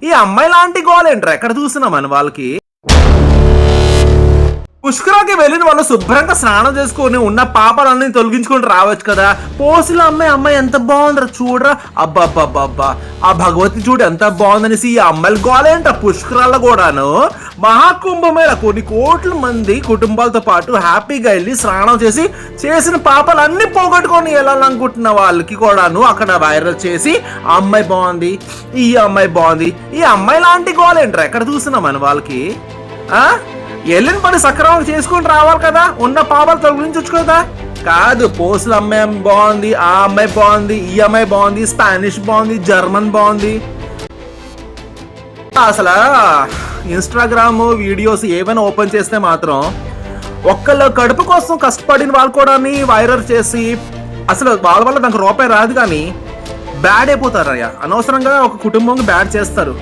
ఈ అమ్మాయి లాంటి గోల్ ఏంట్రా ఎక్కడ చూస్తున్నామని వాళ్ళకి. పుష్కరాకి వెళ్ళిన వాళ్ళు శుభ్రంగా స్నానం చేసుకొని ఉన్న పాపాలన్నీ తొలగించుకొని రావచ్చు కదా. పోసిలో అమ్మాయి ఎంత బాగుందిరా చూడరా, అబ్బాబ్బాబ్బా ఆ భగవతి చూడు ఎంత బాగుందనేసి ఈ అమ్మాయిలు గోలేంట. పుష్కరాల్లో కూడాను మహాకుంభమేళ కొన్ని కోట్ల మంది కుటుంబాలతో పాటు హ్యాపీగా వెళ్ళి స్నానం చేసి చేసిన పాపాలు అన్ని పోగొట్టుకొని వెళ్ళాలనుకుంటున్న వాళ్ళకి కూడాను అక్కడ వైరల్ చేసి ఆ అమ్మాయి బాగుంది, ఈ అమ్మాయి బాగుంది, ఈ అమ్మాయి లాంటి గోలేంట్రా ఎక్కడ చూస్తున్నామని వాళ్ళకి. వెళ్ళిన పని సక్రమంగా చేసుకుని రావాలి కదా, ఉన్న పాపాలు తొలగించవచ్చు కదా. కాదు, పోస్టుల అమ్మాయి బాగుంది, ఆ అమ్మాయి బాగుంది, ఈ అమ్మాయి బాగుంది, స్పానిష్ బాగుంది, జర్మన్ బాగుంది. అసలు ఇన్స్టాగ్రామ్ వీడియోస్ ఏమైనా ఓపెన్ చేస్తే మాత్రం ఒక్కళ్ళ కడుపు కోసం కష్టపడిన వాళ్ళు కూడా వైరల్ చేసి అసలు వాళ్ళ వల్ల నాకు రూపాయి రాదు కానీ బ్యాడ్ అయిపోతారయ్యా. అనవసరంగా ఒక కుటుంబంకి బ్యాడ్ చేస్తారు.